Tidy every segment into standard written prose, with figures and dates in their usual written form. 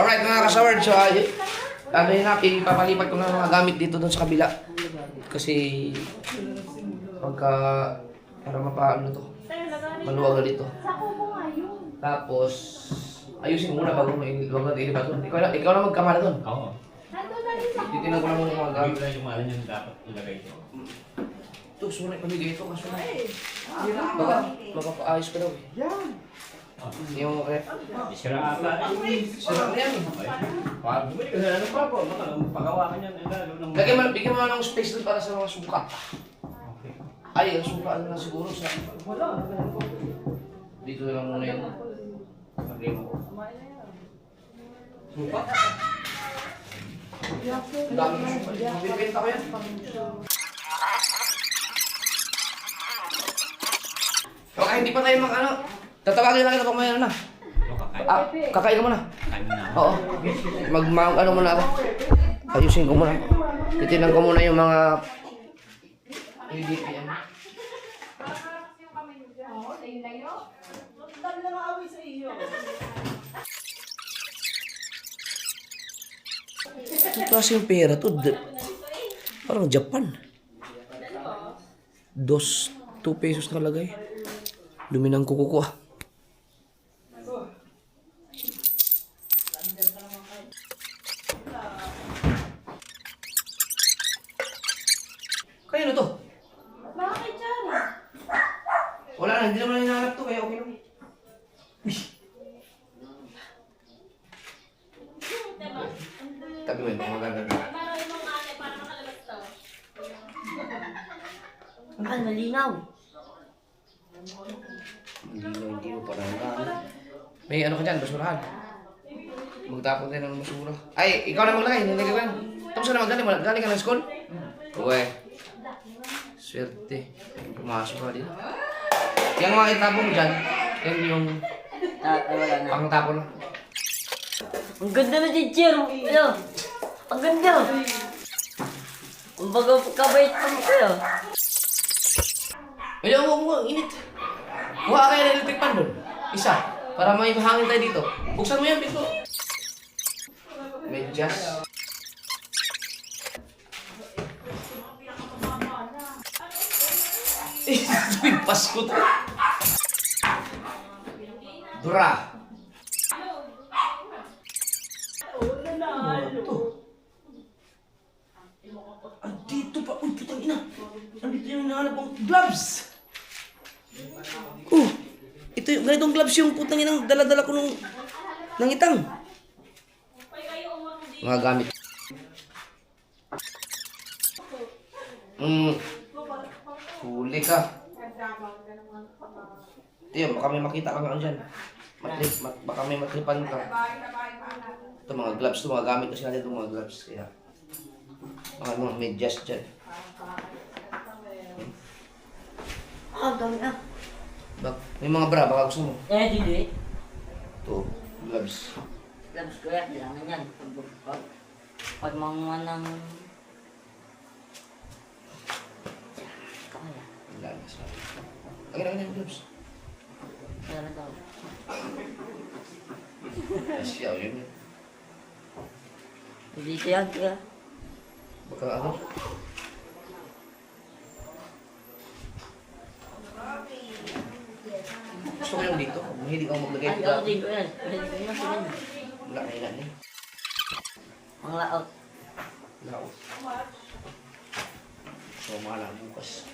Alright mga kasaward, so ano yun na, ipapalipat ko na mga gamit dito doon sa kabila. Kasi pagka para mapaano to, maluwag dito. Tapos ayusin muna bago mo ilipat doon. Ikaw na magkamala doon. Oo. Titignan ko lang muna mga gamit. Yung malan yung dapat ilagay ito. Ito, sumunod pamigay ito kaso baka paayos ka daw eh. Yung rep. Sira ata. Sira na yan eh. Bumili ka na ng bago. Pagawa ka niyan. Bigyan mo ng space doon para sa mga suka. Okay. Ay, ang suka ano na siguro sa... Dito na lang muna yun. Problema ko. Suka? Ang dami ng suka. Mabibenta ko yan. Baka hindi pa tayo ano. Tatawagin lang kita pag may ano na. Kakain ka muna. Oo. Ano muna ako. Ayusin ko muna. Titinan ko muna yung mga PDPM. Ito kasi yung pera to. Parang Japan. 2 pesos nakalagay. Dumi ng kuko ko ah. Kaya to? Bakit yan? Wala na, hindi naman hinahanap to, kaya okay lang. Tabi mo yun, baka magagaga. Ang malinaw. Hindi mo parang may ano ka dyan, basurahan. Magtapon tayo ng basura. Ay, ikaw na maglagay, nilagay ko yan. Tapos na galing ka ng school? Uwe. Swerte. Pumasok ka din. Yung mga itapon mo dyan, yan yung Wala na. pangtapon lang. Ang ganda na teacher. Ano? Ang ganda. Ang baga kabait mo kayo. Medyo mo, init. Kuha kayo ng electric fan doon. Isa. Para may mahangin tayo dito. Buksan mo yan, Pito. Medyas. Tuwing Pasko to. Dura. Ano to? Andito pa. Uy, putang ina. Andito yung hinahanap kong gloves. Ito yung ganitong gloves yung putang inang dala-dala ko nung nangitang. Mga gamit. Huli ka. Tiyo, baka may makita ka nga dyan. Baka may matripan ka. Ito mga gloves, ito mga gamit kasi natin itong mga gloves. Kaya, mga medyas dyan. Dami na. May mga bra, baka gusto mo. Hindi. Ito, gloves. Labs ko yan. Kailangan yan. Pag mga nang... Kaya. Wala na sa akin. Lagyan yung gloves. Wala na daw. Asyaw yun. Dito yan. Kaya. Baka ano? Gusto ko yung dito. Hindi ko maglagay Ay, dito. ako din ko yan. Pwede ko yan. Sige. Wala na ilan eh. Ang laot. Laos. So, mahala bukas.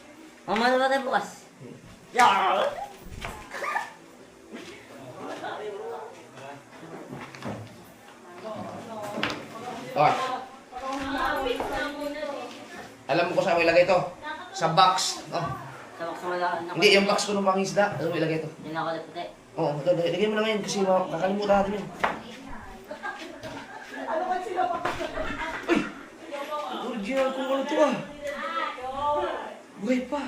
Mamalo ba tayo bukas? Yeah! Okay. Alam mo kung saan mo ilagay ito? Sa box. Oh. Sabak sa malakan ako. Hindi, yung box ko ng pangisda. Ano mo ilagay ito? Hindi na ako naputi. Oo, lagay mo na ngayon kasi kakalimutan natin yun. Uy! Original kung ano ito ah. Buhay pa.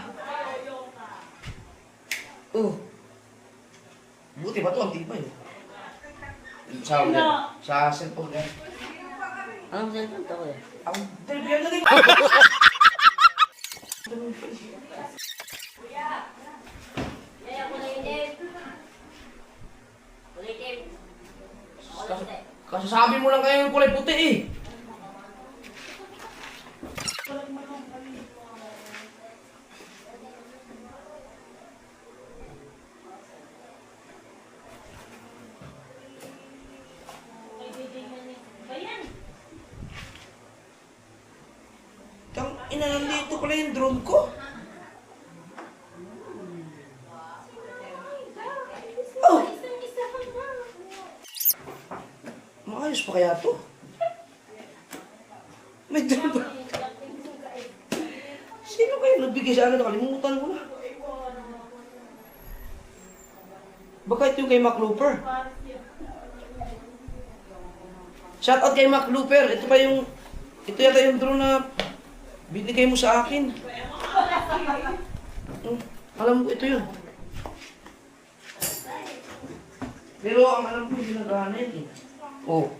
Oh. Buti ba ito? Ang tibay. Sa cellphone yan. Anong cellphone to ko eh? Ang yan lagay. Kasasabi mo lang kayo yung kulay puti eh. Tang ina, nandito pala yung drone ko. Oh! Maayos pa kaya to? May drone ba? Sino kayo nagbigay sa akin? Nakalimutan ko na. Baka ito yung kay Mac Looper. Shoutout kay Mac Looper. Ito pa yung... Ito yata yung drone na binigay mo sa akin. Alam ko ito yun. Pero ang alam ko yung ginagawa na yun eh. Oh.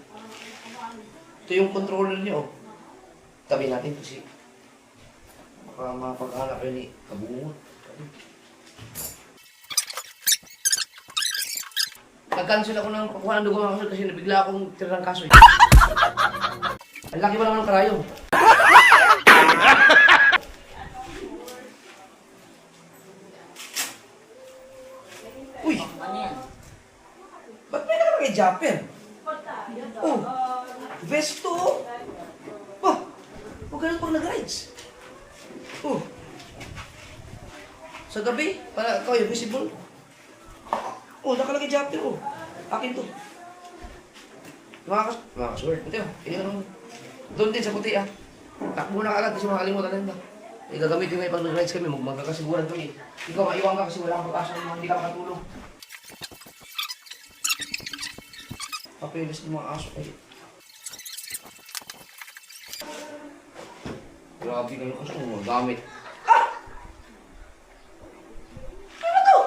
Ito yung controller niya oh. Tabi natin kasi baka mapag-anak yun eh. Kabungot. Nag-cancel ako ng pagkuha ng dugo mga kaso kasi nabigla akong tirang kaso eh. Ang laki pa naman ng karayong. Uy! Ano yan? Ba't may nakalagay Japper? Oh! Vesto oh! Bah! Huwag ganun pag nag-rides. Oh! Sa gabi, para ikaw yung visible. Oh, nakalagay Japper oh. Akin to. Makakasword. Ito yun. Hindi ka naman. Doon din sa puti ah. Takbo na agad kasi makalimutan na. Eh, gagamitin mo yung pag nag-rides kami, magkakasiguran kami. Ikaw, maiwan ka kasi wala kang pag-asa ng mga hindi ka makatulong. Papilis ng mga aso kayo. Grabe kayo kasi kung magamit. Ah! Ano to?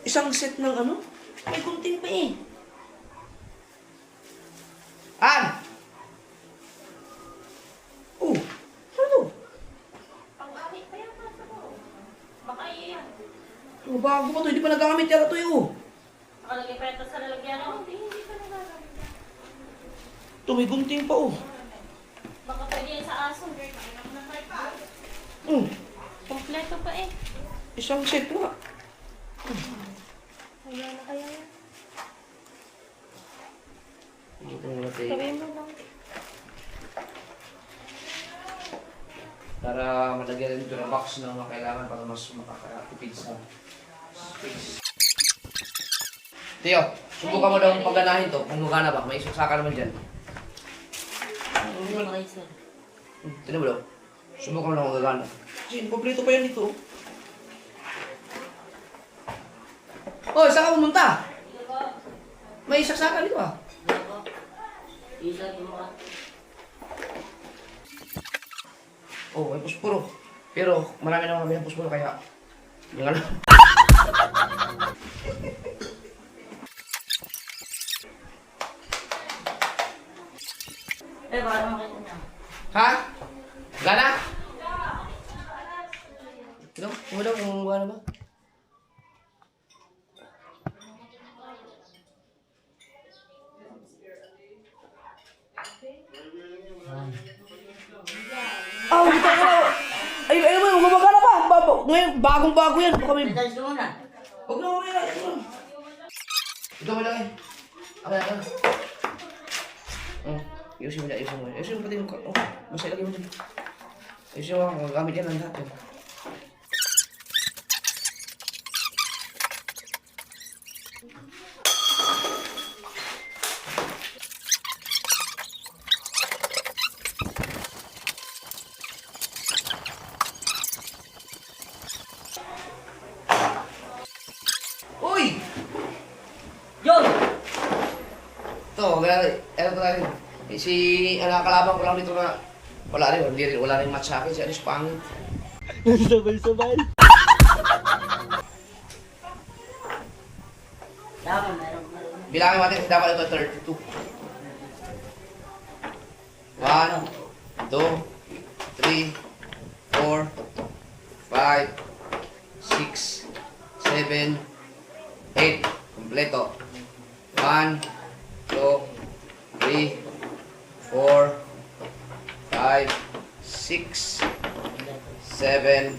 Isang set ng ano? May kunting pa eh. An! Oh! Ano to? Pang-alit pa yan, nasa ko. Baka iyan. Oh, bago pa to, hindi pa nagamit yata to eh oh. Nakalagay pa ito sa lalagyan. Hindi pa nagagamit. Ito, may gunting pa oh. Baka pwede yan sa aso. Hmm, Kompleto pa eh. isang set nga. Kaya na kaya yan. Ito nga natin. Gawin mo lang. Para malagyan rin ito ng box na mga kailangan para mas makakatipid sa space. Tio, subukan mo daw pagganahin to. Kung gana ba, may isasaka naman dyan. Hindi mo kayo sir. Tinan mo daw. Subukan mo daw kung gagana. Kasi kompleto pa yan dito. Oh, saan ka pumunta? May isasaka dito ah. Isa mo ka. Oh, may puspuro. Pero marami naman kami ng puspuro kaya yung ano. Eh, baka naman kayo na. Ha? Gana? Ito, mo daw kung gana ba? Ah, hindi ka na. Ay, mo, gumagana pa. Ngayon, bagong-bago yan. Baka may... Charge ko muna. Huwag na, huwag na. Ito mo lang eh. Ako. Ayusin mo na, ayusin mo. Ayusin mo pati yung... Oh, basta ilagay mo dyan. Ayusin mo, gamit yan ang lahat. Uy! Yun! Ito, ano to natin? Si, kalaban ko lang dito na wala rin match sa akin. Si Anis pangit. Sabay-sabay. Tama, meron. Bilangin natin, dapat ito 32. 1, 2, 3, 4, 5, 6, 7, 8. Kompleto. 1, 2, 3, 4, 5, 6, 7,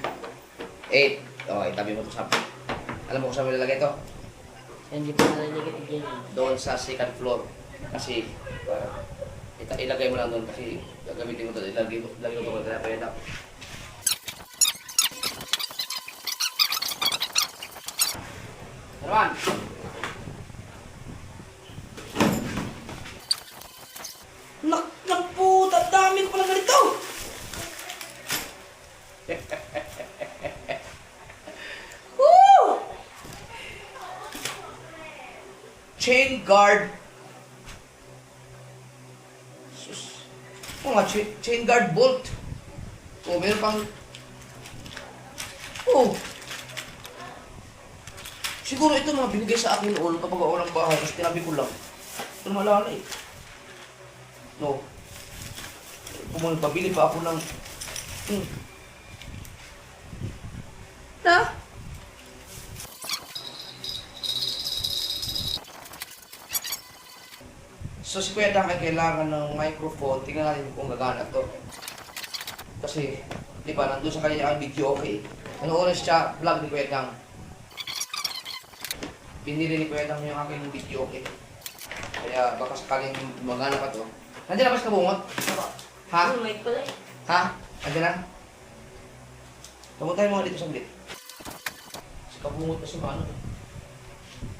8. Okay, tabi mo ito sa... Alam mo kung saan mo ilalagay ito? Hindi pa nalagay dyan. Doon sa second floor. Kasi, ilagay mo lang doon kasi gagamitin mo ito. Ilagay mo ito kaya pwede. Naman! Nak puta! Dami ko pala ganito! Woo! Chain guard. Sus. Oo nga, chain guard bolt. Oh, meron pang... Oh. Siguro ito mga binigay sa akin noon kapag ako ng bahay, tapos tinabi ko lang. Ito malala eh. No. Kung pabili pa ako ng... Na? So si Kuya Dang ay kailangan ng microphone. Tingnan natin kung gagana to. Kasi, di ba, nandun sa kanya ang video okay. Ano oras siya, vlog ni Kuya Dang. Pinili ni Kuya Dang yung aking video okay. Kaya baka sakaling magana pa to. Nandiyan na ba si Kabungot? Ha? Ano, may pala eh. Ha? Nandiyan na? Tawag tayo mga dito saglit. Si Kabungot kasi maano eh.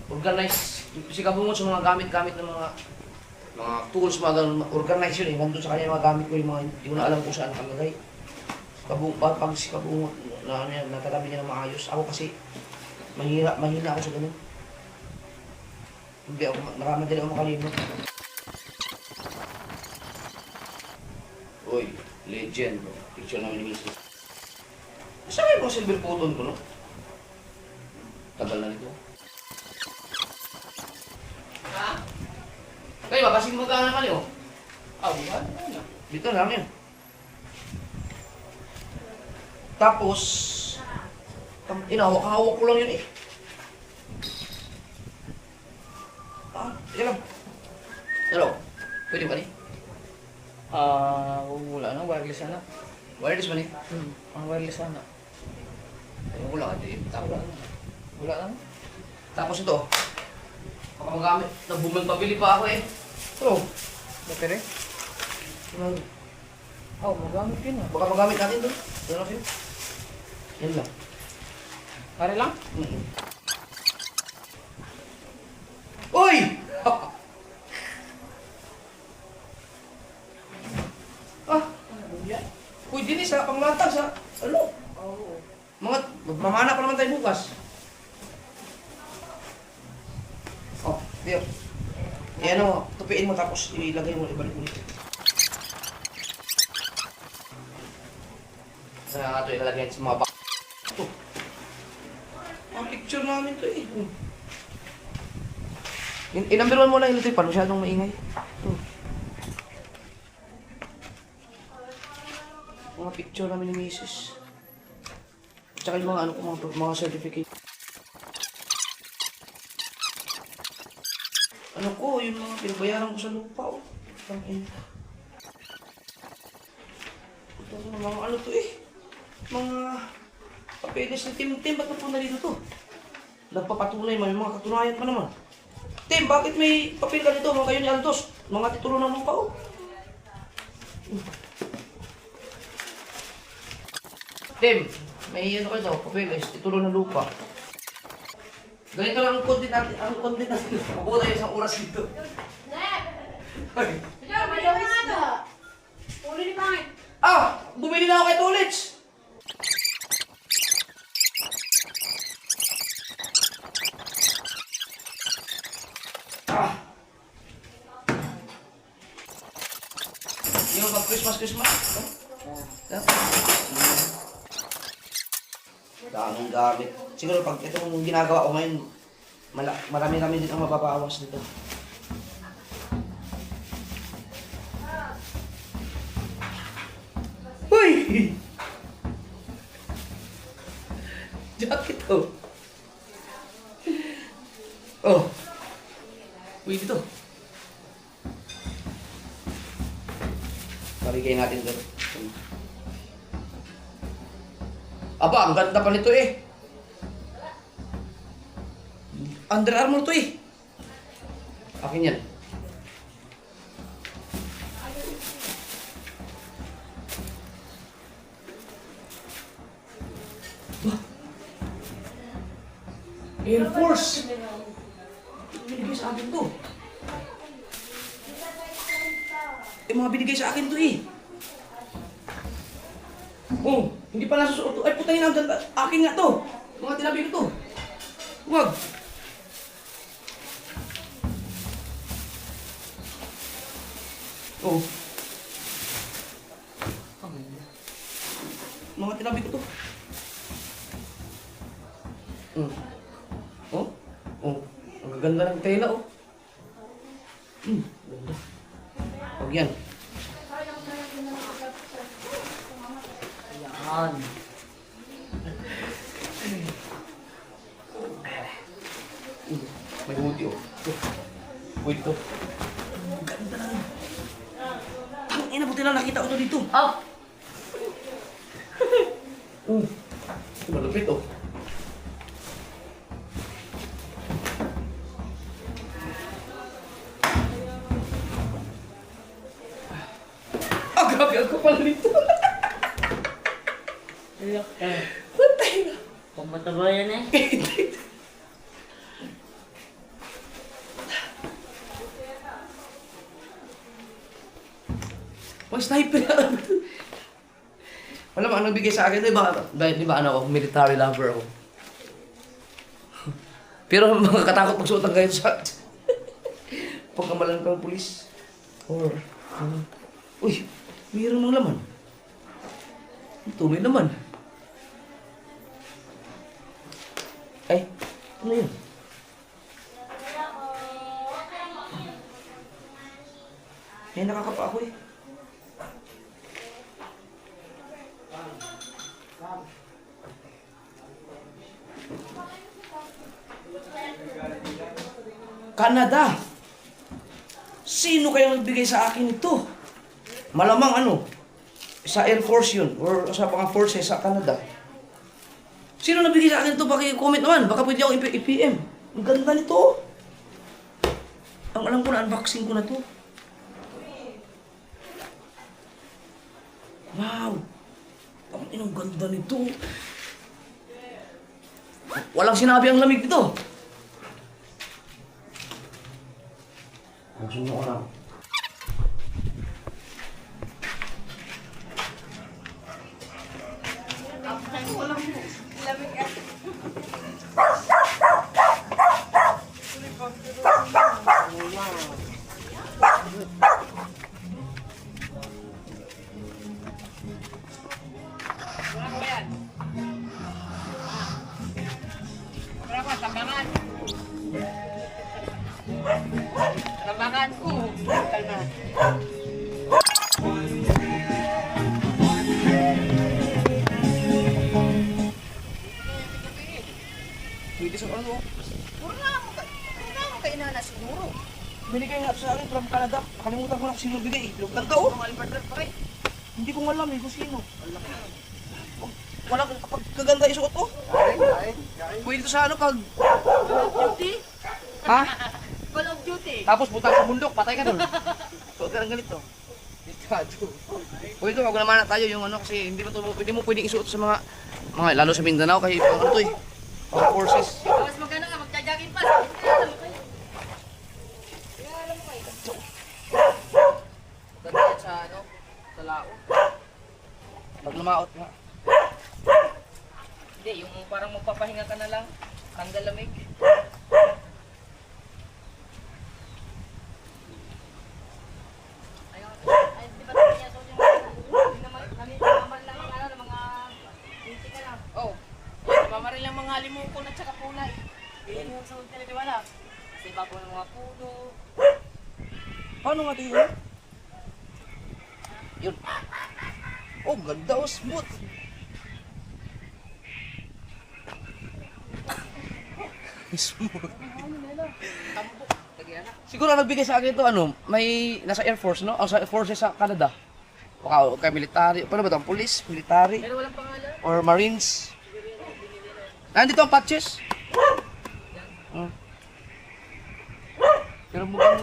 Organize. Si Kabungot sa mga gamit-gamit ng mga tools, mga ganun. Organize yun eh. Nandun sa kanya mga gamit ko yung mga hindi ko na alam kung saan nakalagay. Pag si Kabungot na ano yan, natalabi niya na maayos. Ako kasi mahina ako sa ganun. Hindi ako, nakamadali ako makalimot. Uy, legend bro. Picture namin ni Mrs. Saan kayo mga silver cotton ko, no? Tagal na nito. Ha? Kayo ba? Kasing magkana ka niyo? Buwan? Dito lang yun. Tapos, hawak ko lang yun eh. Teka lang. Hello? Pwede ba ni? Wala na, wireless na. Wireless ba ni? Ang wireless na. Wala ka din. Wala na. Tapos ito. Baka magamit. Pabili pa ako eh. Hello? Battery? Magamit yun ah. Baka magamit natin doon. Doon natin. Yan lang. Pare lang? Uy! Uy, dinis ha, panglatag sa, ano? Mamana pa naman tayo bukas. Diyo. Yan o, tupiin mo tapos ilagay mo, ibalik mo dito. Kaya nga ito ilalagay sa mga bak. Ito. Ang picture namin ito eh. I-number 1 mo lang yung pa, masyadong maingay. Mga picture namin ni Mrs. Tsaka yung mga ano ko, mga certificate. Ano ko, yung mga pinabayaran ko sa lupa, oh. Ito mga ano to eh. Mga papeles ni Tim, ba't napunta dito to? Nagpapatunay man, yung mga katunayan pa naman. Tim, bakit may papel ka dito? Mga kayo ni Aldos, mga titulo ng lupa, oh. Tim, may ano kayo daw, papeles, titulo ng lupa. Ganito lang ang content natin. Mabuo tayo isang oras dito. Nep! Ay. Ikaw, bili mo nga to. Uli ni Pangit. Bumili na ako kay Tulits. Yung pag-Christmas. Daming gamit. Siguro pag itong ginagawa ko ngayon, marami-rami din ang mapapawas nito. Uy! Jacket ko. Oh. Pwede to. Parigay natin ito. Aba, ang ganda pa nito eh. Under Armour to eh. Akin yan. Bah. Air Force. Binigay sa akin to. Mga binigay sa akin to eh. Oh, hindi pa nasusuot to. Ay, putangin na, akin nga to. Mga tinabi ko to. Huwag. Oh. Mga tinabi ko to. Oh? Oh. Ang ganda ng tela, oh. Ganda. Huwag yan. Yan. May hoodie, oh. Pwede to. Ang ganda na. Ang ina, buti lang nakita ko to dito. Up! Malupit, oh. Ah, grabe, ang kapal nito. Pantay na. Pamataba yan eh. May sniper na. Wala mo, anong bigay sa akin? Di ba ano ako, military lover ako. Pero makakatakot magsuot ng ganyan sa pagkamalan kang pulis. Or, uy, mayroon ng laman. Ito, may laman. Ay, ano yun? May nakakapa ako eh. Canada. Sino kaya nagbigay sa akin ito? Malamang ano, sa Air Force yun, or sa mga forces sa Canada. Sino nagbigay sa akin ito? Paki-comment naman, baka pwede ako i-PM. Ang ganda nito. Ang alam ko na, unboxing ko na to. Wow! Ang inang ganda nito. Walang sinabi ang lamig dito. Pansin ko lang. Tambangan ko. Kalma. Pwede sa ano? Puro na mo kay inana siguro. Binigay nga sa akin from Canada. Nakalimutan ko na kung sino bigay. Lugtang ka oh. Malibadlat pa rin. Hindi ko alam eh kung sino. Wala kapag kaganda isuot ko. Pwede to sa ano pag... Duty? Ha? Call of Duty. Tapos butang sa bundok, patay ka doon. Suot ka ng ganito. Pwede to, wag naman na tayo yung ano kasi hindi mo to, hindi mo pwedeng isuot sa mga lalo sa Mindanao kasi pang ano to eh. Pang forces. Tapos magkano ka, magja-jogging pa. Ganda sa ano, sa lao. Pag lumaot nga. Hindi, yung parang magpapahinga ka na lang. Tanggal lamig. Ay, di ba tayo niya so yung naman lang ang ano, ng mga hindi ka lang. Oh, mamarin lang mga limukon at saka kulay. Hindi mo sa hotel, di ba na? Kasi bago ng mga puno. Paano nga ito yun? Yun. Oh, ganda oh, smooth. Smooth. Siguro nagbigay sa akin ito, ano, may nasa Air Force, no? Ang sa Air Force sa Canada. Baka kay military, paano ba ito? Police, military, Pero walang pangalan. or Marines. Nandito ang patches. Pero mukhang...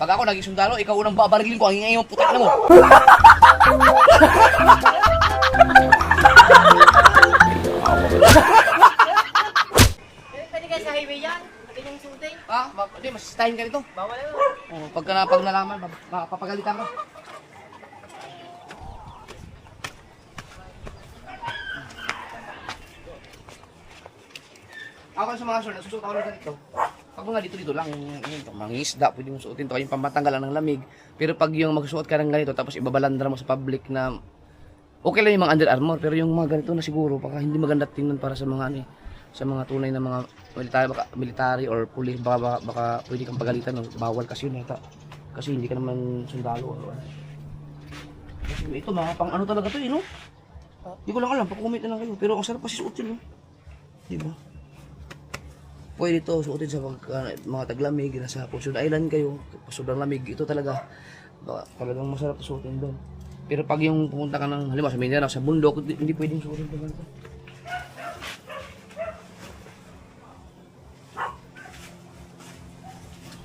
Pag ako naging sundalo, ikaw unang babarigin ko, ang ingay yung putak na mo. Pwede kayo sa highway yan. Ganyang shooting. Hindi, masisitahin ka nito. Bawal yun. Pag nalaman, mapapagalitan ka. Ako sa mga sir, nasusuot ako lang dito. Pag mga dito lang, yung mga isda, pwede mong suotin ito, yung pamatanggal lang ng lamig. Pero pag yung magsuot ka ng ganito, tapos ibabalandra mo sa public na okay lang yung mga Under Armour, pero yung mga ganito na siguro, baka hindi maganda tingnan para sa mga ano eh, sa mga tunay na mga military or police, baka pwede kang pagalitan, no? Bawal kasi yun yata. Kasi hindi ka naman sundalo. Ano. Kasi ito, mga pang ano talaga to eh, no? Hindi ko lang alam, pakumit na lang kayo. Pero ang sarap kasi suotin, no? Di ba? Pwede ito suotin sa mga taglamig, nasa Puson Island kayo, sobrang lamig, ito talaga, talagang masarap suotin doon. Pero pag yung pumunta ka ng, halimbawa sa Mindanao, sa bundok, hindi pwedeng suotin ito ganito.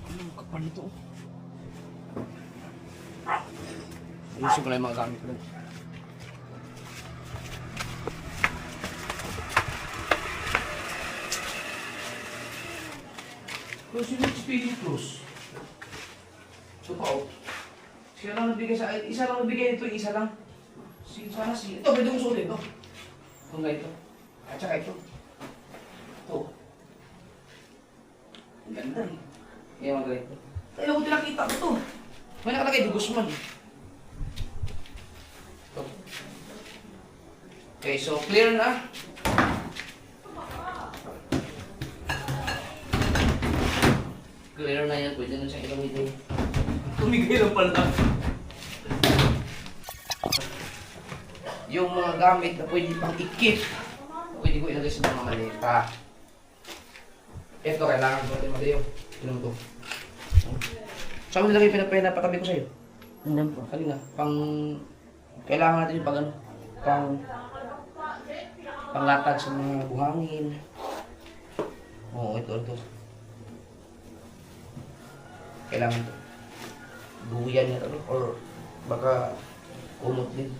Ano, kapal nito. Ayusin ko lang yung mga gamit ko. Close yung speeding close. So pa, oh. Siya lang nagbigay sa akin. Isa lang nagbigay nito, isa lang. Sige, sana siya. Ito, pwede kong sulit ito. Itong ganito. At saka ito. Ito. Ang ganda eh. Kaya mga ganito. Tayo ko tinakita ko ito. May nakalagay di Guzman. Ito. Okay, so clear na. Clear na yan, pwede na siyang ilamitin. Tumigay lang pala. Yung mga gamit na pwede pang ikip, pwede ko ilagay sa mga malita. Ito, kailangan ko natin madayo. Inom to. Saan mo nilagay pinapatabi ko sa'yo? Ano po? Kanina, kailangan natin yung panglatag sa mga buhangin. Oo, ito. Kailangan ito. Buyan niya ito, or baka umot din.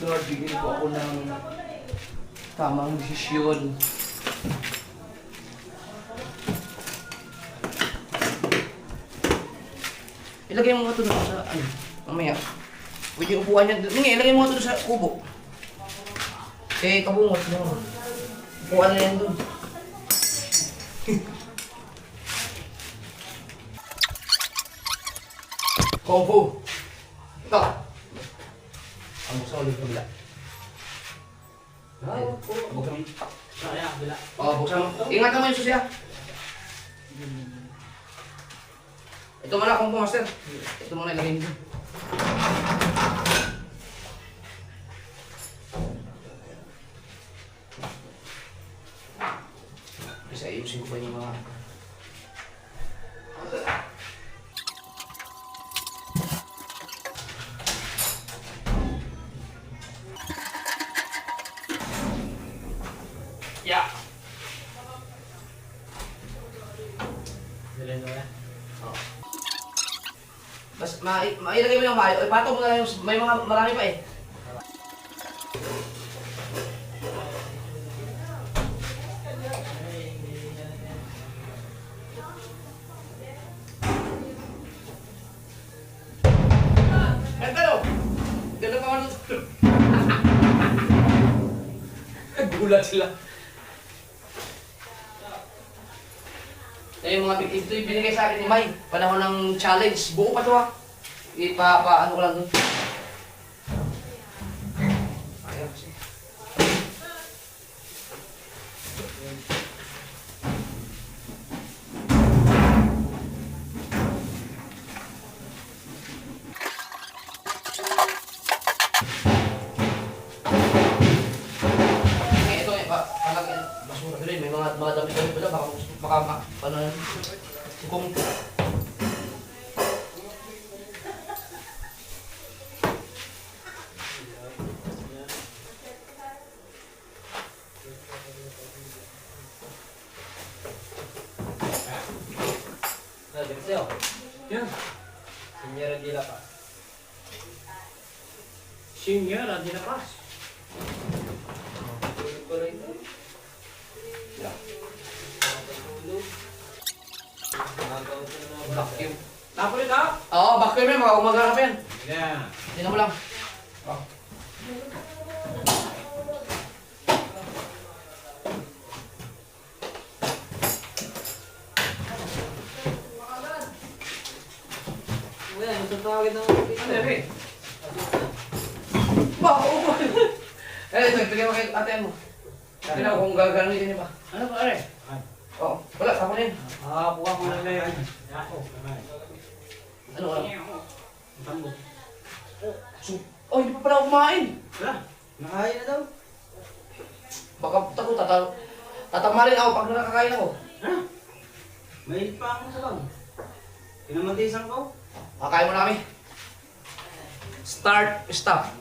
Lord, bigyan po ako ng tamang desisyon. Ilagay mo nga ito sa ano, mamaya. Pwede yung upuan niya. Ilagay mo nga ito sa kubo. Kabungot mo. Upuan na yan doon. Kung Fu. Ito. Ang buksan ulit kabila. Buksan. Buksan mo. Ingatan mo yung susiya. Ito muna Kung Fu Master. Ito muna ilagay nito. Kasi ayusin ko pa yung mga... Yeah! Bas, mailagay mo yung mayo. Ipatong mo na yung... May mga marami pa eh. Ganda pa ano ito. Gulat sila. Yung mga ito yung binigay sa akin ni May. Panahon ng challenge. Buo pa ito ha. Ano ko lang doon. Ayan kasi. Si Kung Fu. Yan. Senyora di La Paz. Senyora di La Paz. Vacuum. Tapo nito? Oo, vacuum yan. Mga umaga na pa yan. Yan. Tingnan mo lang. Oh. Kuya, gusto tawagin ng Ano yun? Wow! Ito, bigyan mo kay ate mo. Tingnan mo kung gagamitin niyo pa. Ano ba, are? Oo, wala, ako na yun. Buka mo lang na yan. Ako. Ano, ano? Tambo. Oh, hindi pa pala ako kumain. Wala. Nakain na daw. Baka tatamarin ako pag nakakain ako. Ha? May pa akong sabaw. Pinamantisan ko. Kakain mo na kami. Start, stop.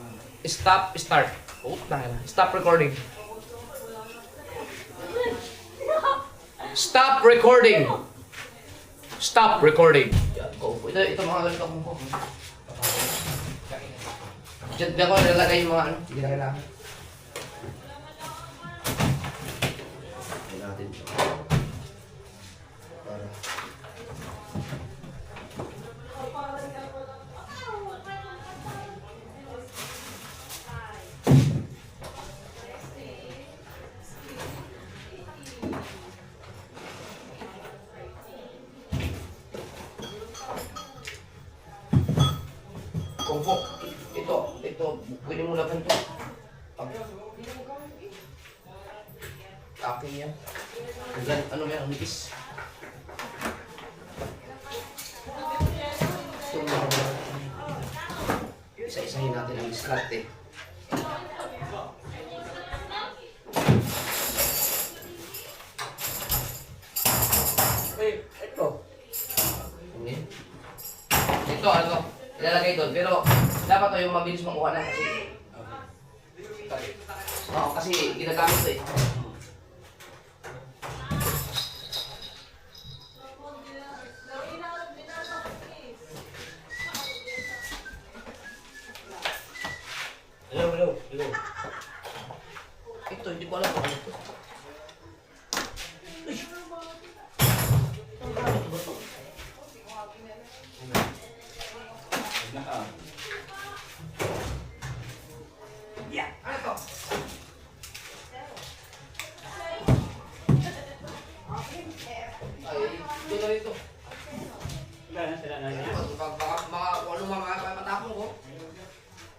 Stop, start. Oh, tangin na. Stop recording. Stop recording. Stop recording. Ito mga ganito kong ko. Diyan ko nilalagay yung mga ano. Hindi na kailangan. Hindi natin. Para. Kung po, ito, pwede mo laban ito. Akin yan. Ano yan, ang nipis. Isa-isahin natin ang diskarte. Ito. Ito, ano, ilalagay doon. Pero, dapat to yung mabilis makuha na kasi. Oo, kasi ginagamit to eh. Hello. Ito, hindi ko alam kung ano ito. Yeah, ano to? Ay, ito na rito. Sila na yan. Baka kung ano mga matapong ko.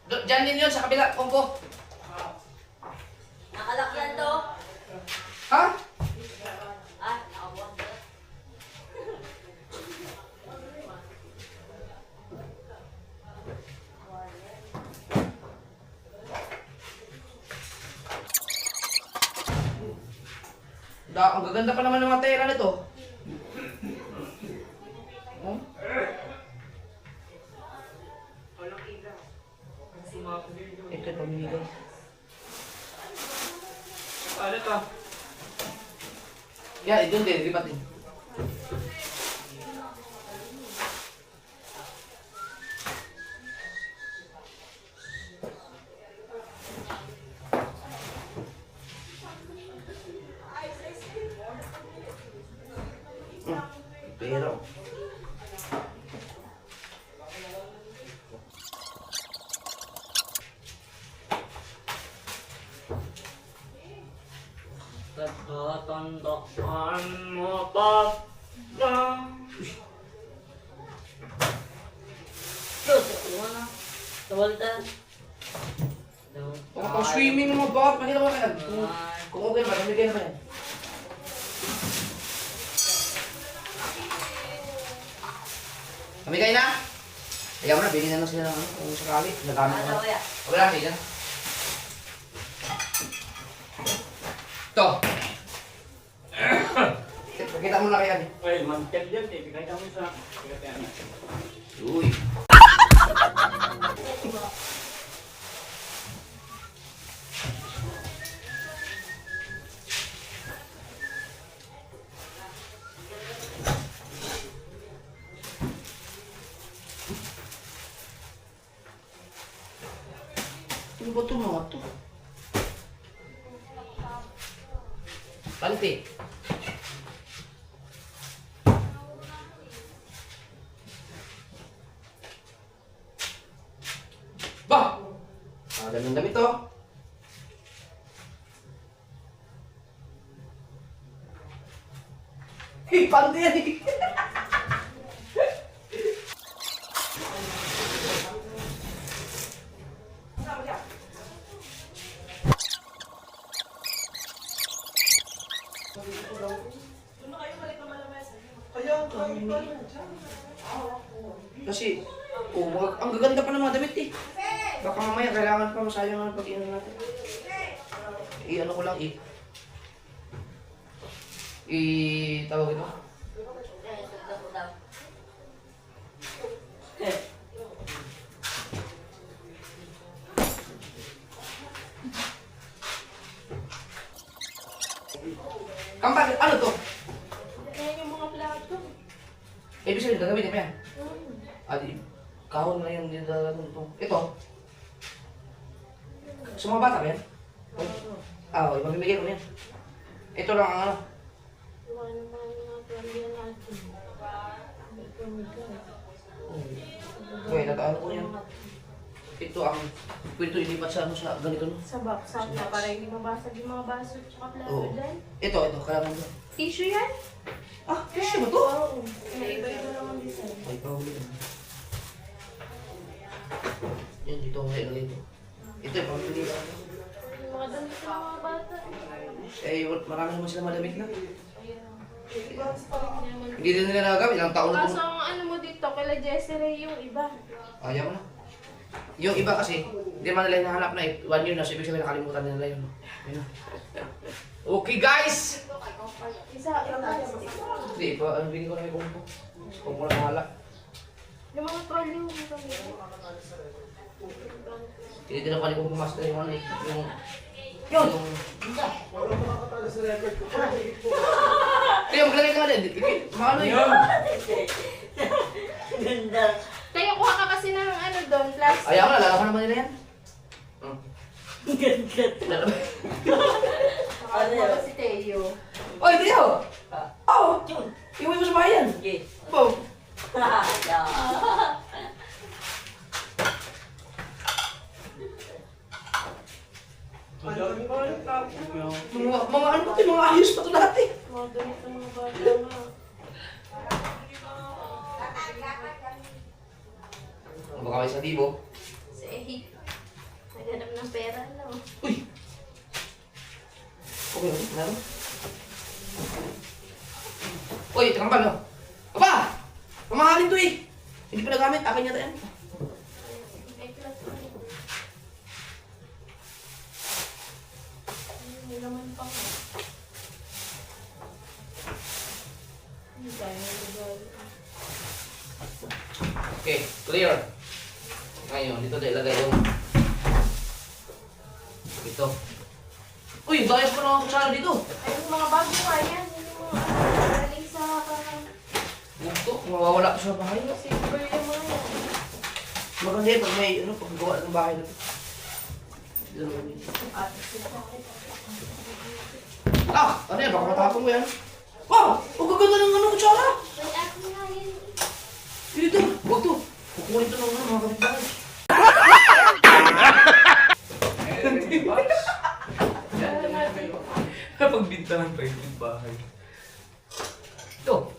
Diyan din yun, sa kabila, kumpo. Nakalakyan to. Ha? Ah, nakabuhat na. Ang gaganda pa naman ng mga tela nito. Oh? Ito yung pamimigay. Ano to? Yan, doon din, lipat din. Pero, Tatandaan mo pa lang. Tuwa na. Tawaltan. kung swimming mo ba? Pakita ko kayo. Kung okay naman, namigay na ba yan? Namigay na? Ayaw mo na, bilhin na lang sila ng ano, kung sakali. Nagamit Ano na. kaya? Okay lang, sige na. Ito. Pakita Pakita mo na kaya eh. Ay, mantel yan eh. Kahit mo sa... Uy. Ano ba ito mga to? Panti. Bah! Ganun damit to. Hey, panti yan eh. Kasi, ang gaganda pa ng mga damit eh. Baka mamaya kailangan pa masayang ang pag-inom natin. I-ano ko lang tawag ito. Kampal, ano to? Ayan yung mga plato. Ibig sabihin, gagamitin mo yan. Adi, kahon na yung dinadala to. Ito. Sa mga bata ba yan? Oo, ibamimigay ko yan. Ito lang ang ano. Wala naman mga pamilya natin. Okay, nataano ko yan. Ito ang pwede ilipat sa ano sa ganito no. Sa box na para hindi mabasag yung mga baso at plato Oo. dyan. Ito, kailangan mo. Tissue yan? Ah, kasi ba to? Oo. Iba-iba lang ang design. Ay, pahuli ka. Yan, dito ang ilagay ito. Ito, pamili ka. Yung mga damit ng mga bata. Eh, marami naman sila madamit na. Box pa rin naman. Hindi din nila nagagamit, ilang taon na Kaso ito. ang ano mo dito, kala Jessery yung iba. Ayaw mo na. Yung iba kasi, hindi man nila hinahanap na 1 year na, so ibig sabihin nakalimutan na nila yun. Yun na. Okay guys! Isa, Hindi, bigyan ko na may kumpo. Kung mo lang mahala. yung mga troll yung kami. Hindi din ako kung pumasok na yung ano eh. Yun! Kaya maglagay ka nga din. Maano yun? Ganda. Tayo, kuha ka kasi ng ano doon, plastic. Ayaw mo na, lalaman naman nila yan. Ganda. Ano ba si Teo? Oy, Teo! Oo! Iuwi mo sa bahay yan. Sige. Boom! Mga ano to, mga ayos pa to dati. Mga damit ng mga bata nga. Baka may sa dibo. Si naghanap ng pera, no? Uy! Okay, meron. Uy, tangkal no? Aba! Mamahalin to eh! Hindi pa nagamit, akin yata yan. May plastic. May laman pa ko. Hindi tayo nagagalit. Okay, clear. Ngayon, dito tayo ilagay yung ito. Uy, dahil pa na kutsara dito. Ay, yung mga bago pa yan. Yung mga galing sa parang Bukto, mawawala ko sa bahay. silver yung mga yan. Maganda yun pag may ano, paggawa ng bahay na ito. Dito naman yun. Ah! Ano yan? Baka matapon mo yan. Wow! Ang gaganda ng ano, kutsara! May akin nga yun. Dito! Huwag to! Kukunin ito ng ano, mga kapitbahay. Pagbintangan pa yung bahay. Ito.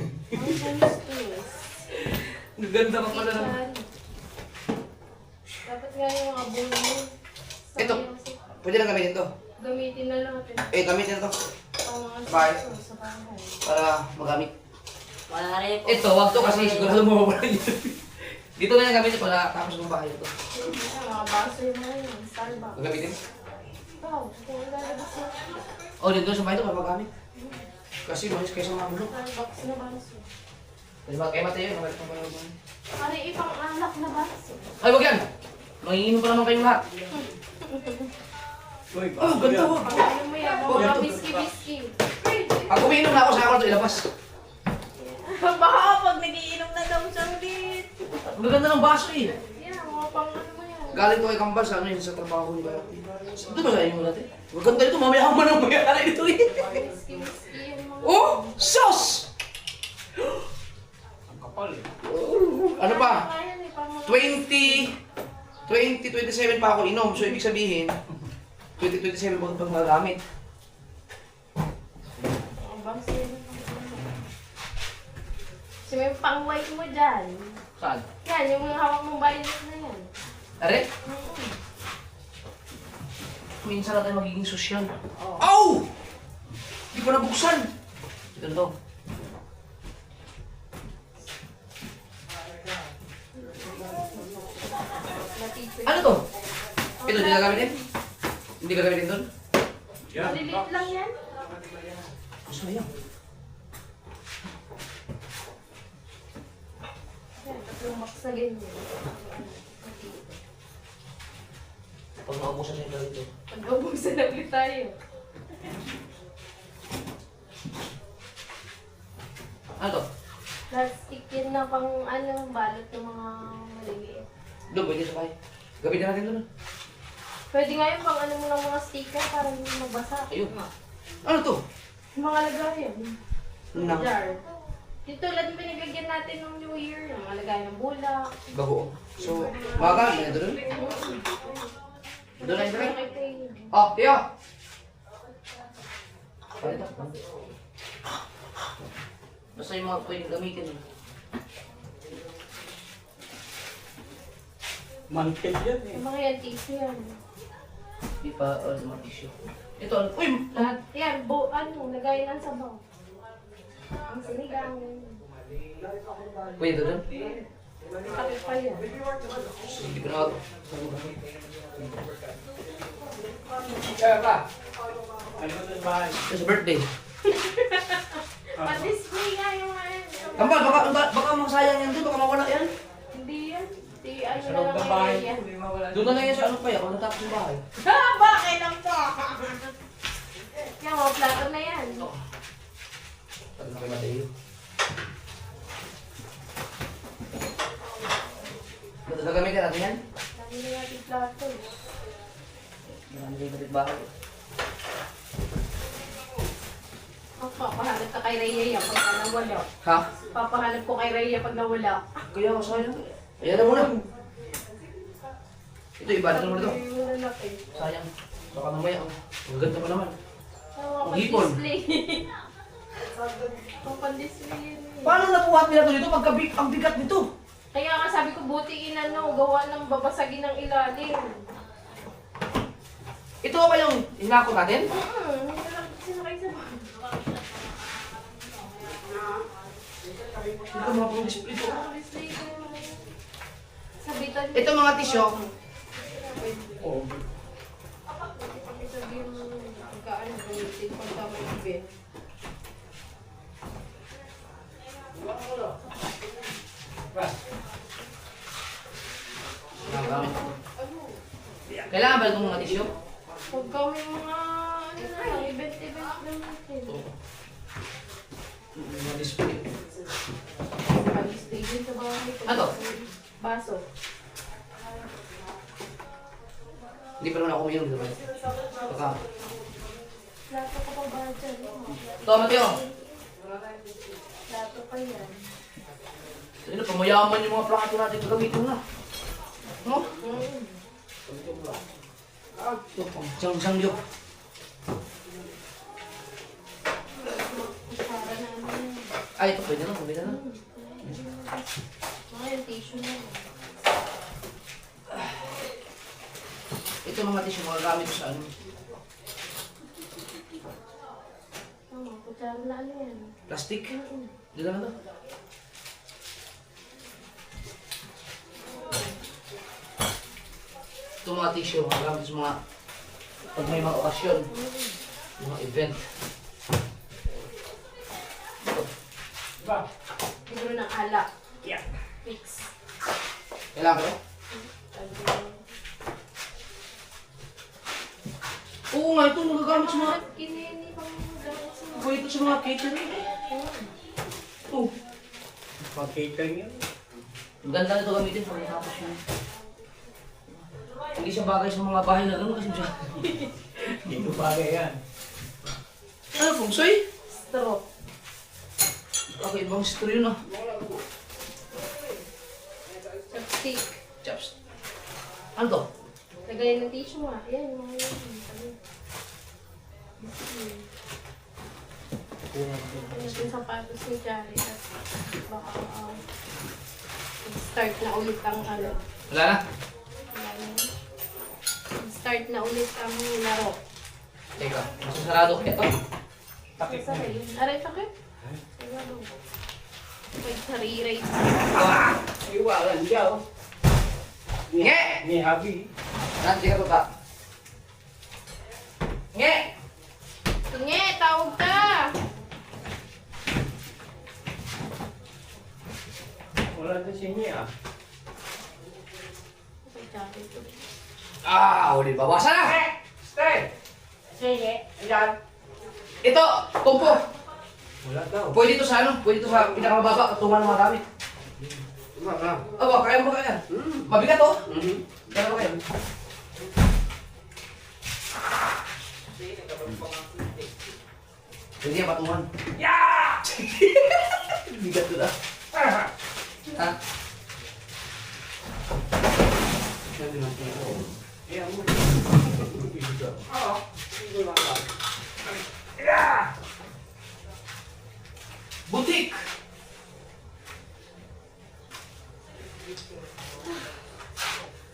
Ang gulis-tulis. Ang ganda pa pala ng... Dapat nga yung mga bowl mo. Ito. Pwede na gamitin to. Gamitin na natin. Eh, gamitin na to. Pang mga Bye. sitso sa bahay. Para magamit. Wala rin po. Ito, wag to kasi sigurado mawawala yun. Dito na yung gamitin para tapos ng bahay ito. Mga baso yung mga yun. Starbucks. Gagamitin? Wow, kung lalabas mo. Oh, dito sa bahay ito, magamit. Kasi malis kayo sa mga bulok. Box na baso. Kasi kay Mateo, nakalit ng mga bulok. Ano ipang anak na baso? Ay, wag yan! Manginginom pa naman kayong lahat. Uy, Oh, ganda wag. Ano mo yan? Mga whiskey-whiskey. Pag umiinom na ako sa kwarto, ilabas. Baka pag nagiinom na daw siya ulit. Ang ganda ng baso eh. Yan, mga pang ano mo yan. Galing ko kay Kambal sa ano yun, sa trabaho ko. Ito ba sa inyo natin? Maganda ito, mamaya man ang mayari ito eh. Whiskey-whiskey yung mga... Oh! Sauce! Ang kapal eh. Oh, ano pa? Ayan eh, pang mga... 27 pa ako inom. So, ibig sabihin, 2027 pa pag magagamit. Ang bangs yun. So, may pang white mo dyan. Saan? Yan, yung mga hawak mong violet na yan. Are? Minsan na tayo magiging sosyal. Oh. Au! Hindi ko nabuksan. Ito na to. Natipid. Ano to? Ito, hindi gagamitin? Hindi gagamitin doon? Yan. Maliliit lang yan. Gusto na yan. Yan, tatlong box na ganyan. Pag naubusan na yung ganito. Pag-ubusan na ulit tayo. Ano to? Plastic yun na pang ano, balot ng mga maliliit. Doon, pwede sa bahay. Gamitin natin doon. Pwede nga yung pang ano mo ng mga sticker para hindi mabasa. Ayun. Ano to? Yung mga lagayan. Nang Jar. Yung tulad ng pinagagyan natin ng New Year, yung mga lagayan ng bulak. bago. So, magagamit na ito doon? Doon na ito rin? Okay. Oh, Tio! Ano ito? Basta yung mga pwedeng gamitin. Mantel yan eh. Yung mga yan, tissue yan. Di pa, mga tissue. Ito, ano? Uy! Lahat yan, ano, lagayan ng sabaw. Ang sinigang. Pwede ito doon? Kapit pa yan. Hindi ko na ako. Kaya pa! Ano ba sa bahay? Ito sa birthday. Pa-display nga yung ano. Kambal, baka masayang yan doon, baka mawala yan. Hindi yan. Di ano Sa na loob lang ng kayo bahay yan. ko, hindi mawala. Doon na lang yan sa ano pa yan, kung natapos yung bahay. Ha! Bakit lang po? Yan, mga plato na yan. Pag na kay Mateo. Ito gagamitin natin yan? Dami na natin plato. Marami kayo kapit bahay. Papahanap ka kay Rhea pag nawala. Ha? Papahanap ko kay Rhea pag nawala. Kaya masayang. Ayan na muna. Ito, iba na muna ito. Ay, wala na eh. Sayang. Baka mamaya, ang ganda pa naman. Ang hipon. display. Pang-display yun eh. Paano nabuhat nila ito dito? Ang bigat nito. Kaya nga sabi ko buti inano, gawa ng babasagin ng ilalim. Ito ba yung hinako natin? Hindi na lang sinakay sa bahay. Ito mga pang display ito. Pang-display ko yung sabitan. Ito mga tisyo. Oh. Sabi yung magkaan, gamitin pag tama yung event. Nagamit ko. Kailangan ba itong mga tisyo? Pag kami mga ano na lang, event natin. Mga display. Pag-display din sa bahay. Ano? Baso. Hindi pa naman ako uminom, diba? Baka. Plato ka pa ba dyan? Ito, Mateo. Plato pa yan. Ano, pamayaman yung mga plato natin gagamitin na. No? Ito, pang sang-sangyok. Para na ano yan. Ay, ito pwede na, pwede na. Mga yung tissue na. Ito mga tissue, mga gamit ko sa ano. Tama, kutsara na ano yan. Plastic. Dito na to. Ito mga tissue, mga gamit sa mga pag may mga okasyon. Mga event. Siguro ng alak. Yeah. Mix. Kailangan ko? Oo nga, ito nagagamit sa mga... Kinini pang gamit sa Ako ito sa mga catering. Oh. Pag-catering yun. Ganda na ito gamitin pagkatapos yun. Hindi siya bagay sa mga bahay na gano'n kasi siya. Hindi ko bagay yan. Ano, feng shui? straw. Okay, ibang story yun ah. Chopstick. Chops. Ano to? Lagay ng tissue nga. Yan, mga yan. Ano yung sapatos ni Jari at baka start na ulit ang ano. Wala na? Start na ulit ang laro. Teka, masasarado kaya to? Takip na yun. Aray, takip. Pag sariray. Iwalan siya, oh. Nge! Ni Habi. Nanti ka ba? Nge! Tunge, tawag ka! Wala na siya niya. Pag Jari to. Ah, ulit bawasan na! Stay! Sige. Ayan. Ito, tumpo. Wala daw. Pwede ito sa ano? Pwede ito sa pinakamababa, katungan ng mga gamit. Aba, kaya mo ba kaya? Mabigat oh. Kaya mo kaya? Pwede yan patungan. Yeah! Bigat ko na. Ha? Butik!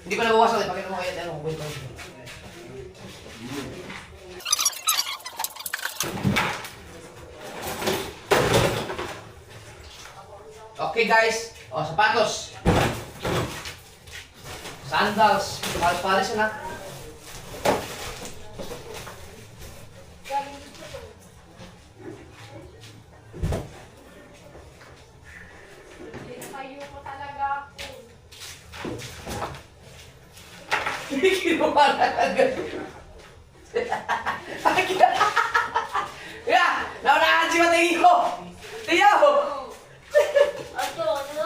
Hindi pa nabawasan eh. Pakita mo kaya ano, kwento. Okay guys, o sapatos. Sandals, palis-palis na. Tayo ko talaga ako. Kinuha na agad. Ya, naunahan si Matingin ko. Tiyaw! Ato, ano?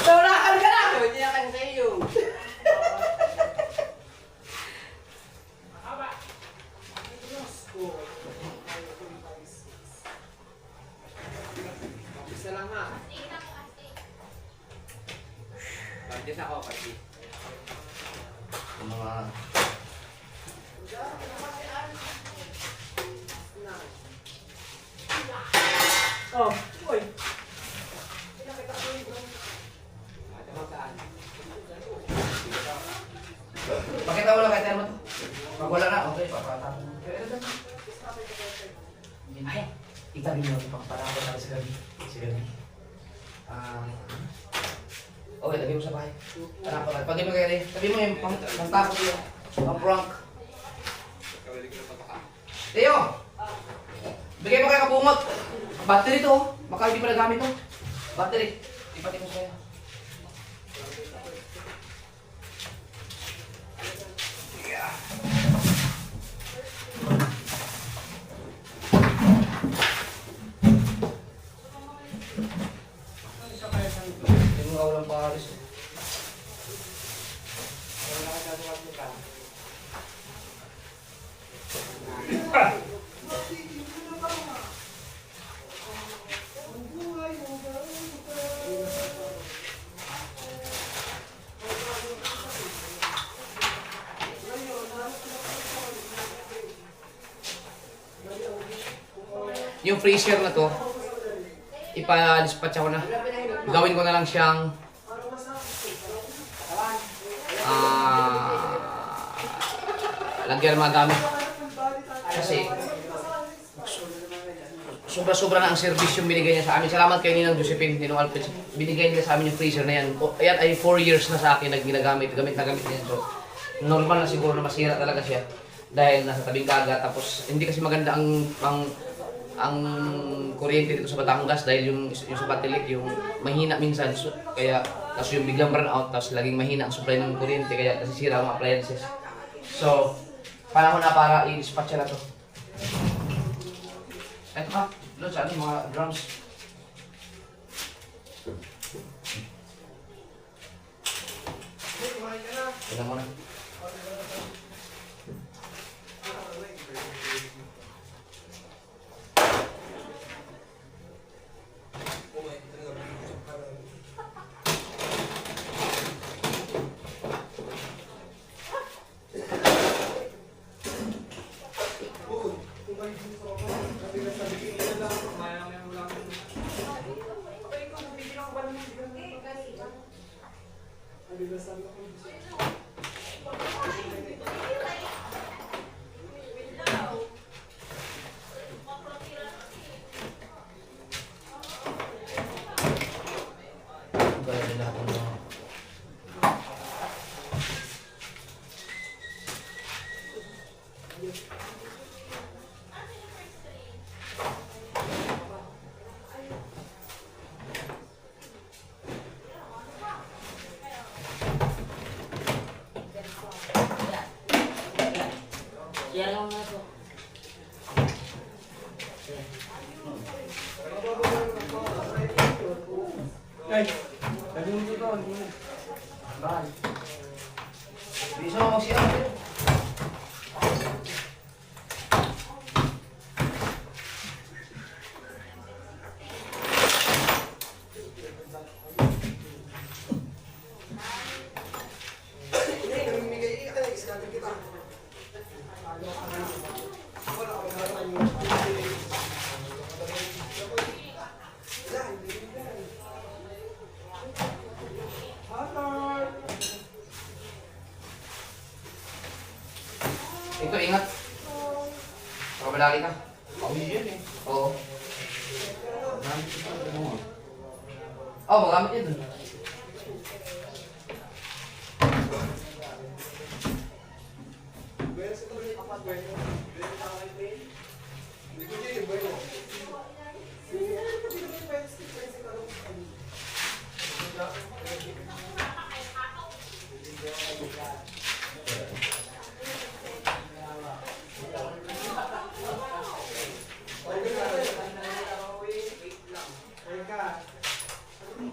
Naunahan ka na! Isa lang ha. Pagkis ako, pagkis. Mga... Oh, uy. Pakita mo lang kay Termo to. Pag wala na, okay, papatapon. Ay, itabi mo ito, pakapatapon tayo sa gabi. Sa gabi. Okay, lagay mo sa bahay. Anak ko lang. Pag mo kaya sabi mo yung pangtakot yun. Pang prank. Teo! Bigay mo kay Kabungot. Battery to, oh. Baka hindi pa nagamit to. Battery. Ipati mo sa'yo. Hindi mo walang paris. Yung freezer na to, ipa-dispatch ako na. Gawin ko na lang siyang lagyan ng mga gamit. Kasi sobra-sobra na ang service yung binigay niya sa amin. Salamat kay Ninang Josephine, Ninong Alfred. Binigay niya sa amin yung freezer na yan. Ayan ay 4 years na sa akin na ginagamit. Gamit na gamit niya. So, normal na siguro na masira talaga siya. Dahil nasa tabing dagat, tapos hindi kasi maganda ang kuryente dito sa Batangas dahil yung sa Batilik, yung mahina minsan, so, kaya tapos yung biglang burn out, tapos laging mahina ang supply ng kuryente, kaya nasisira ang mga appliances. So, panahon na para i-dispatch na to. Eto ha, doon sa ano, mga drums. Tignan mo na. Gaya din natin yung Yan lang na to. Ay, lagi mo ito doon. Bye. Bisa mo siya. Ito, ingat. Baka malaki ka. Oo. Oo, magamit niya dun.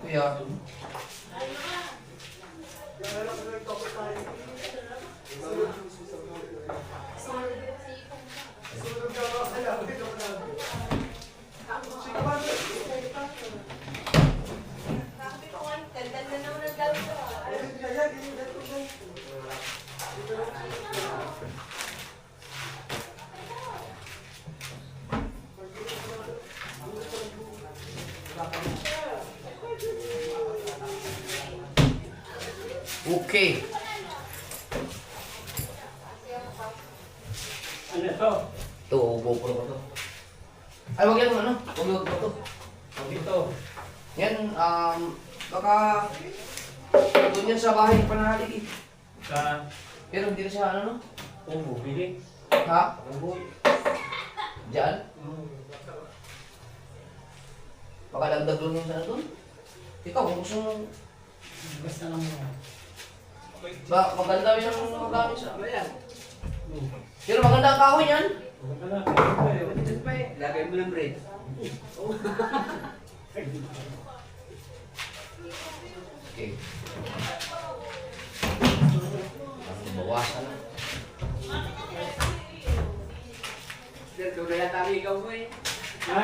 Kuya. Okay. Ano ito? Ito, GoPro ko to. Ay, wag yan, ano? Wag to. Ang ito. Yan, baka doon yan sa bahay pananalig eh. Sa Pero hindi na siya, ano, no? Ubo, bili. Ha? Ubo. Diyan? Baka dagdag doon yung sana doon. Ikaw, kung gusto mo, Basta lang mo. maganda yung gamit sa yan. Pero maganda ang kahoy yan. Lagay mo ng bread. Okay. Bawasan na. Ito na yata ang ikaw mo eh. Ha?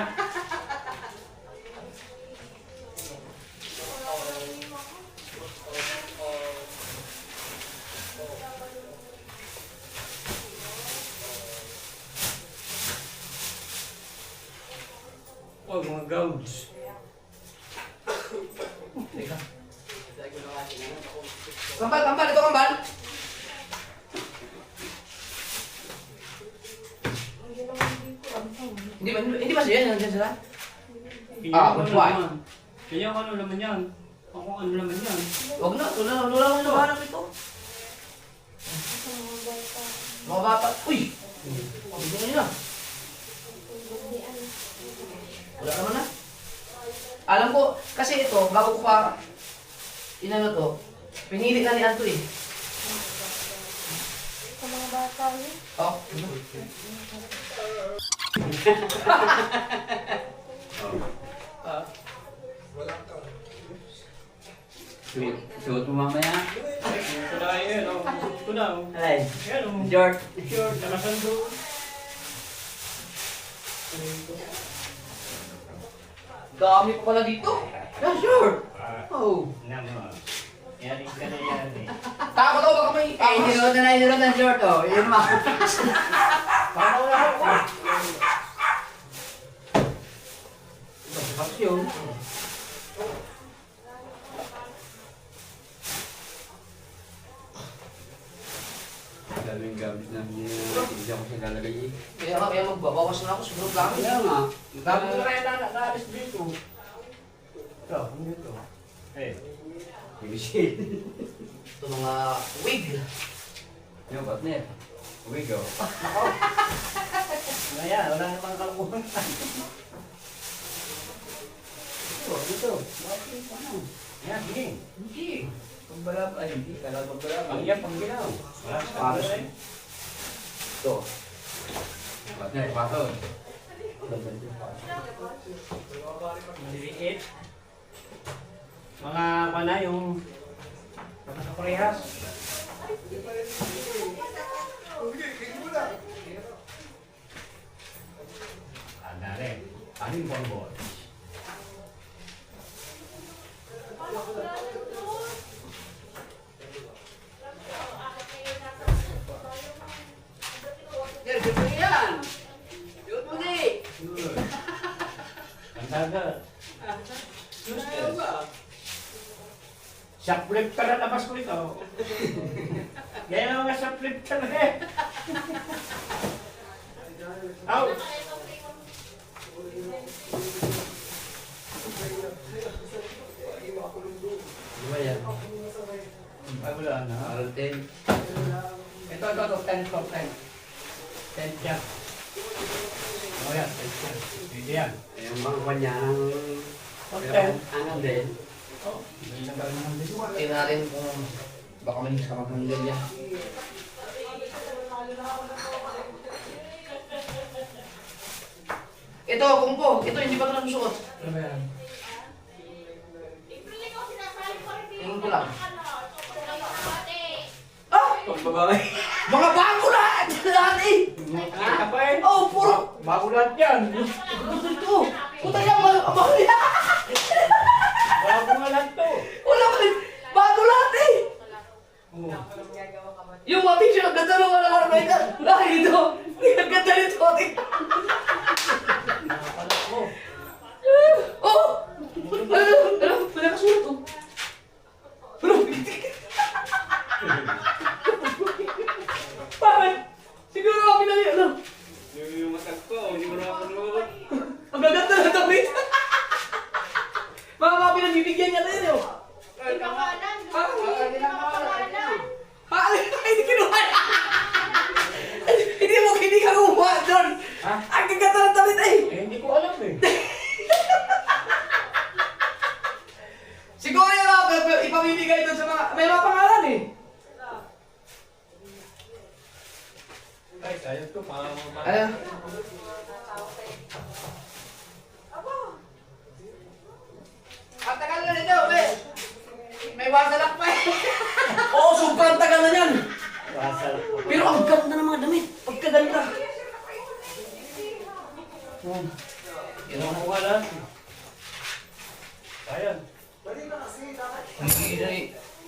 Oh, mga gouds. Teka. Kambal, kambal, ito kambal. Hindi ba siya yan? Nandiyan sila? Kaya why? Kaya ano naman yan? Ako ano naman yan? Huwag na, wala mo yung labanan ito. Mga bata. Uy! Hindi nyo na. Wala naman na. Alam ko, kasi ito, bago ko pa inano to, pinili na ni Anto eh. Sa mga bata yun. Oh. Suot mo mamaya. Ito na yun, oh. Gusto ko na, oh. Ay, Yan, oh. George. Sure, nakasando. Dami pa pala dito. Yeah, sure. Oh. Naman. Yan, ka na yan, eh. Takot ako baka may... Eh, hinirot na George, oh. Yun ma. Tama na ako. Bakit yun? Daming gamit na niya. Hindi ako siya lalagay eh. Kaya magbabawas na ako. Sobrang gamit. Kaya nga. Gamit Ano na na kaya naalis dito? Ito, ano dito? Eh, Ibisin. Ito mga wig. Yung partner. Uwi ko. ano yan, wala namang kalungan. Dito. Bakit? Ano? Yan, sige. Hindi. Pagbalap ay hindi. Kailangan pagbalap. Ang yan, pang ginaw. Wala sa Paros. kanila, eh. Ito. Partner, paton. Maliliit. Mga kana yung sa parehas. Ano rin. Aling bonbon. Yan, gusto niyo yan. Yun mo ni. Ang taga. Ano ba? Shoplift ka na labas ko ito. Ganyan ang mga shoplift ka na eh. Ouch! Di ba yan? Ay, wala na. Alten. Ito, 10 top 10. 10 siya. O yan, 10 siya. Pwede yan. Yung mga kanya ng... Top 10. Anong din? Oh, may nagal naman din. Tingnan natin kung baka may sa maghanggal yan. Ito, kumpo. Ito, hindi pa ito nasusuot. Ano ba yan? Tingin ko lang. Ah! Pag babae. Mga bago lahat! Lahat eh! Kita pa eh. Oh, puro! Bago lahat yan. Ito, ito! Puta yan, mahal yan! Bago nga lahat to. Wala pa rin! Bago lahat eh! Oh. Yung mga picture, ang ganda naman ng mga ito! Ay, ito! Ang ganda nito! Nakapalat mo. Oh! Ano? Wala kasulat oh! Ano? Bakit? Siguro ako pinali, ano? Yung matag ko, hindi ko nakapanood. Ang gaganda ng damit! Mga mga pinagbibigyan niya tayo, oh! Pangalan. Pangalan. Ah, hindi kinuha na! Hindi ka kumuha doon! Ha? Ang gaganda ng damit eh! Eh, hindi ko alam eh. Siguro yun ako, ipamimigay doon sa mga... May mga pangalan eh! Ay, sayang to. Ano? Ang tagal na nito, eh! May wasalak pa eh! Oo, sobrang tagal na yan! Wasal. Pero ang ganda ng mga damit! Pagkaganda! Yan ang mga lahat. Sayang.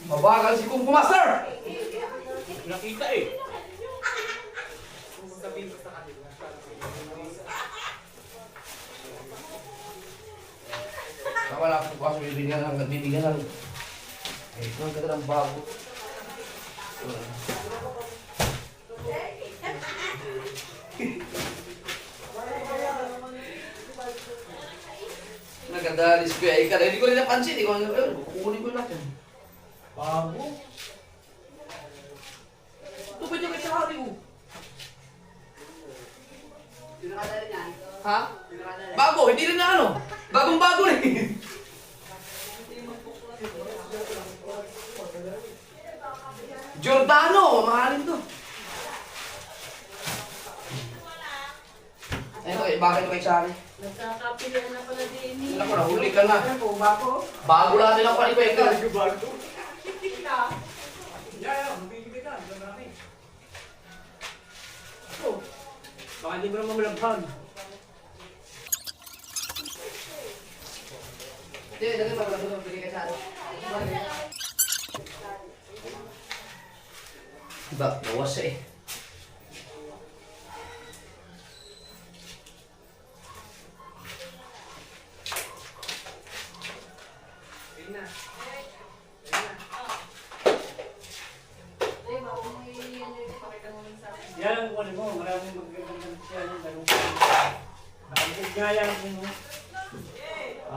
Mabagal si Kung Master! Nakita eh. Wala akong kaso bibigyan ng... Ito ang ganda ng bago. Nagadalis ko eh. Hindi ko rin napansin. Hindi ko rin napansin. Kukunin ko lang yan. Bago. Ito ba dyan kay Tsahari ko? Ha? Bago, hindi rin na ano. Bagong bago rin. Giordano, mahalin to. Ito eh, bakit ito kay Sari? Nagkakapilian na pala din eh. Alam ko, nahuli ka na. Bago. Bago lang din ako palikwento. Bago. Yeah, mabibigay ka. Marami. Oh. Baka hindi mo na mamalabhan. Hindi, dali ba? Wala ko bigay kay Sari. Diba, bawas eh. Yan ang kunin mo. Maraming magagandang siya ng ganun. Nakikit nga yan mo.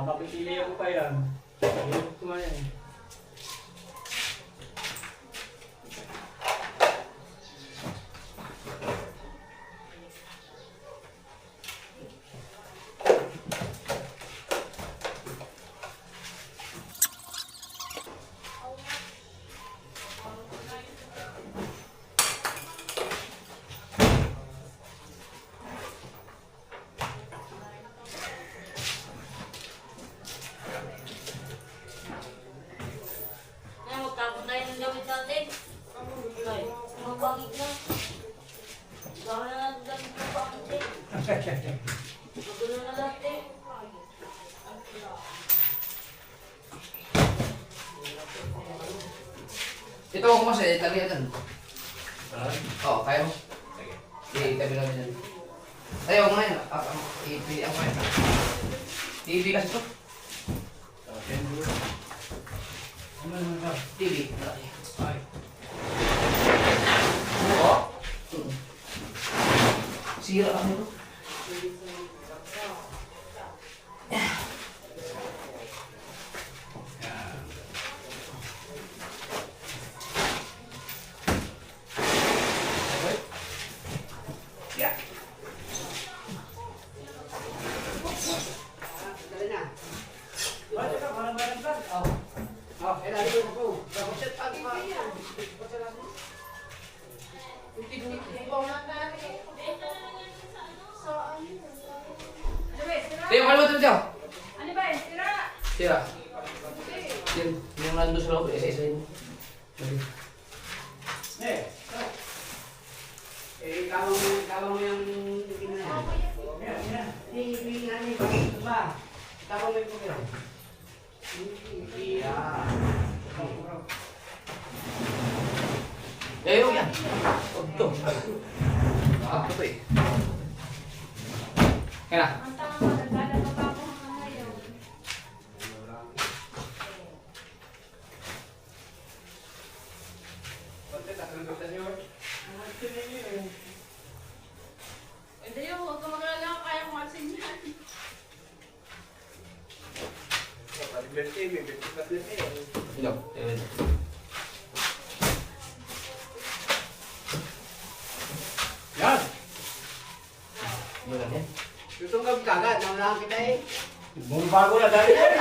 Mapipili ako pa yan. Ayun ko nga yan. Ay, magtapon tayo ng gamit natin. Ay, mabangit na. Gawin na natin gamit ng pangit eh. Magulo na lahat eh. Ito ako kasi, talihan yan. Oo, kaya mo. Sige, tabi namin yan. Ayaw mo na yan. Ipili ako yan. TV kasi ito. TV, malaki. Oo. Sira lang ito. Yeah. Tiyo, kalimutan mo, Tiyo. Ano ba eh? Sira! Sira. Yan, yung nandun sa loob, isa-isahin mo. Kawang mo yung tingin na yan. Hindi nga niya. Ito ba? Kawang mo yung tingin. Ayaw yan. Huwag to. Huwag to eh. Kaya na. Ang tama, nagdala pa pa ako ng ngayon. Hindi yun, huwag ka magalala, kaya kong alisin yan. Ilaw. Yan! Yun lang yan. Tutong ka kagad, naunahan kita eh. Bago na dali yan.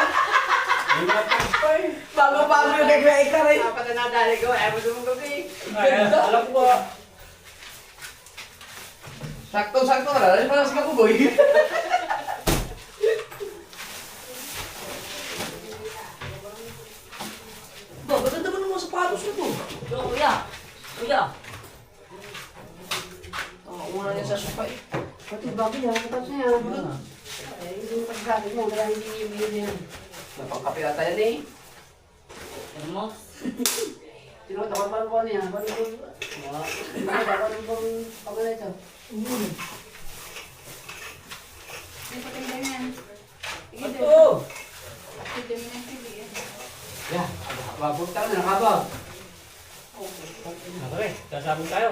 Hindi na pa eh. Bago-bago yung kay ka rin. Dapat na nadali ko, ayaw mo sumugod eh. Ay, alam ko. Sakto-sakto ka na. Ano pa lang si Kapuboy? Ba, maganda ba ng mga sapatos na to? Yo, kuya. Kuya. Ang una niya sa sofa eh. Pati bago yan, tapos na yan. Eh, yung pagsabi mo, wala hindi yung yan. Napangkapirata yan eh. Ano mo? Tinutakot pa po niya, paano po? Tinutakot po pangalan ito. Hindi pa tayo ganyan. Ito! Sige, dami ng TV eh. Yeah, mapunta ka na, nakabag. Okay, sasabog tayo.